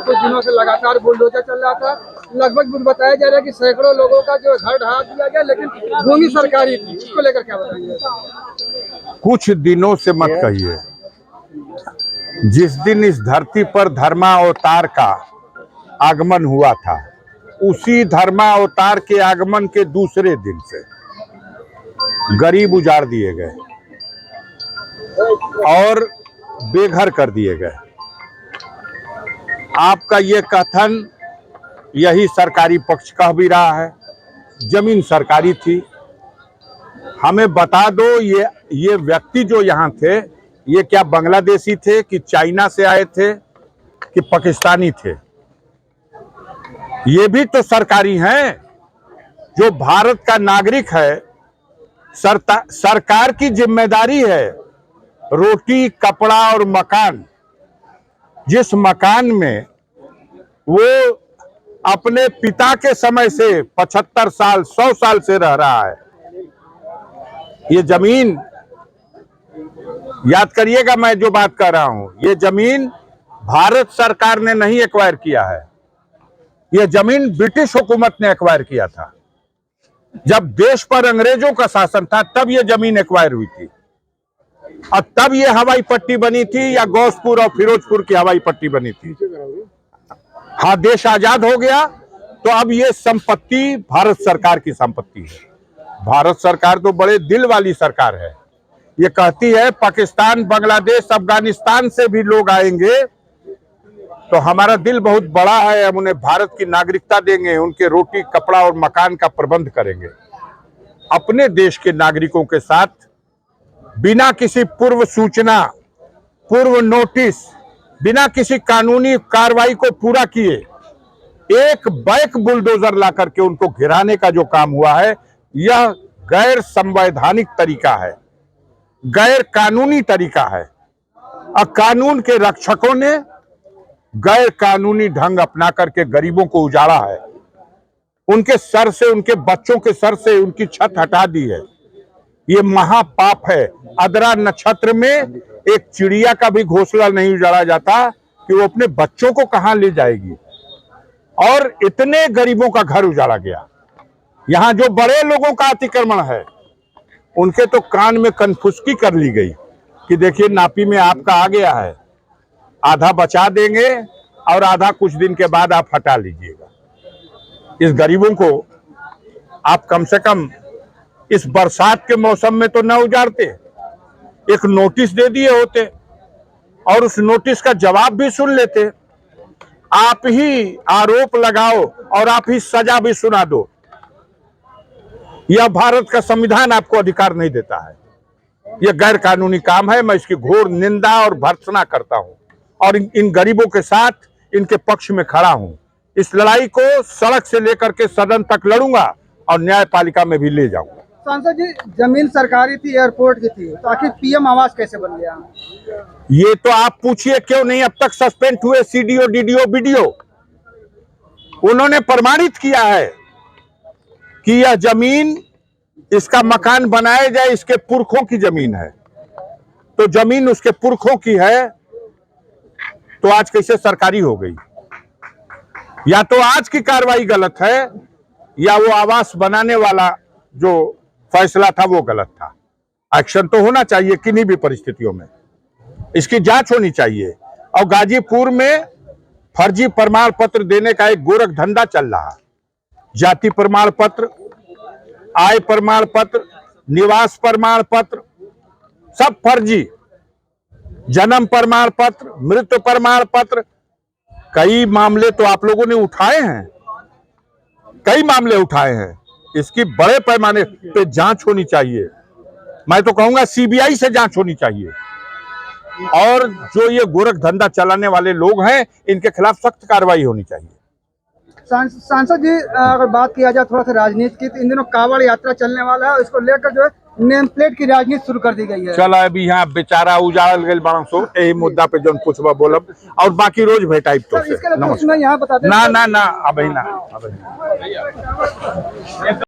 कुछ दिनों से लगातार बुलडोजर चल रहा था। लगभग बताया जा रहा है कि सैकड़ों लोगों का जो घर ढहा दिया गया, लेकिन भूमि सरकारी थी। इसको लेकर क्या बताएंगे? कुछ दिनों से मत कहिए, जिस दिन इस धरती पर धर्मावतार का आगमन हुआ था, उसी धर्मावतार के आगमन के दूसरे दिन से गरीब उजाड़ दिए गए और बेघर कर दिए गए। आपका ये कथन यही सरकारी पक्ष कह भी रहा है। जमीन सरकारी थी। हमें बता दो, ये व्यक्ति जो यहाँ थे, ये क्या बांग्लादेशी थे कि चाइना से आए थे कि पाकिस्तानी थे? ये भी तो सरकारी हैं। जो भारत का नागरिक है, सरकार की जिम्मेदारी है रोटी, कपड़ा और मकान। जिस मकान में वो अपने पिता के समय से 75 साल 100 साल से रह रहा है, ये जमीन, याद करिएगा मैं जो बात कर रहा हूं, ये जमीन भारत सरकार ने नहीं एक्वायर किया है। यह जमीन ब्रिटिश हुकूमत ने एक्वायर किया था। जब देश पर अंग्रेजों का शासन था, तब यह जमीन एक्वायर हुई थी और तब यह हवाई पट्टी बनी थी, या गौसपुर और फिरोजपुर की हवाई पट्टी बनी थी। हाँ, देश आजाद हो गया तो अब यह संपत्ति भारत सरकार की संपत्ति है। भारत सरकार तो बड़े दिल वाली सरकार है। ये कहती है पाकिस्तान, बांग्लादेश, अफगानिस्तान से भी लोग आएंगे तो हमारा दिल बहुत बड़ा है, हम उन्हें भारत की नागरिकता देंगे, उनके रोटी, कपड़ा और मकान का प्रबंध करेंगे। अपने देश के नागरिकों के साथ बिना किसी पूर्व सूचना, पूर्व नोटिस, बिना किसी कानूनी कार्रवाई को पूरा किए एक बैक बुलडोजर ला करके उनको गिराने का जो काम हुआ है, यह गैर संवैधानिक तरीका है, गैर कानूनी तरीका है। और कानून के रक्षकों ने गैर कानूनी ढंग अपना करके गरीबों को उजाड़ा है। उनके सर से, उनके बच्चों के सर से उनकी छत हटा दी है। ये महापाप है। आद्रा नक्षत्र में एक चिड़िया का भी घोंसला नहीं उजाड़ा जाता कि वो अपने बच्चों को कहां ले जाएगी, और इतने गरीबों का घर उजाड़ा गया। यहां जो बड़े लोगों का अतिक्रमण है, उनके तो कान में कनफुसकी कर ली गई कि देखिए नापी में आपका आ गया है, आधा बचा देंगे और आधा कुछ दिन के बाद आप हटा लीजिएगा। इस गरीबों को आप कम से कम इस बरसात के मौसम में तो न उजाड़ते, एक नोटिस दे दिए होते और उस नोटिस का जवाब भी सुन लेते। आप ही आरोप लगाओ और आप ही सजा भी सुना दो। यह भारत का संविधान आपको अधिकार नहीं देता है। यह गैर कानूनी काम है। मैं इसकी घोर निंदा और भर्त्सना करता हूं और इन गरीबों के साथ, इनके पक्ष में खड़ा हूं। इस लड़ाई को सड़क से लेकर के सदन तक लड़ूंगा और न्यायपालिका में भी ले जाऊंगा। सांसद जी, जमीन सरकारी थी, एयरपोर्ट की थी, तो आखिर पीएम आवास कैसे बन गया? ये तो आप पूछिए क्यों नहीं अब तक सस्पेंड हुए सीडीओ, डीडीओ, बीडीओ। उन्होंने प्रमाणित किया है कि यह जमीन, इसका मकान बनाया जाए, इसके पुरखों की जमीन है। तो जमीन उसके पुरखों की है तो आज कैसे सरकारी हो गई? या तो आज की कार्रवाई गलत है, या वो आवास बनाने वाला जो फैसला था वो गलत था। एक्शन तो होना चाहिए किन्हीं भी परिस्थितियों में, इसकी जांच होनी चाहिए। और गाजीपुर में फर्जी प्रमाण पत्र देने का एक गोरख धंधा चल रहा। जाति प्रमाण पत्र, आय प्रमाण पत्र, निवास प्रमाण पत्र, सब फर्जी। जन्म प्रमाण पत्र, मृत्यु प्रमाण पत्र, कई मामले तो आप लोगों ने उठाए हैं, कई मामले उठाए हैं। इसकी बड़े पैमाने पे जांच होनी चाहिए। मैं तो कहूंगा सीबीआई से जांच होनी चाहिए। और जो ये गोरख धंधा चलाने वाले लोग हैं, इनके खिलाफ सख्त कार्रवाई होनी चाहिए। सांसद जी, अगर बात किया जाए थोड़ा सा राजनीति की, तो इन दिनों कांवड़ यात्रा चलने वाला है, इसको लेकर जो है नेम प्लेट की राजनीति शुरू कर दी गई है। चलो अभी यहाँ बेचारा उजाड़ल गए बड़ा सो, यही मुद्दा पे जो पूछबा बोलब, और बाकी रोज भेटाइब तो इसके लिए यहाँ बता दें ना ना ना, अब ना।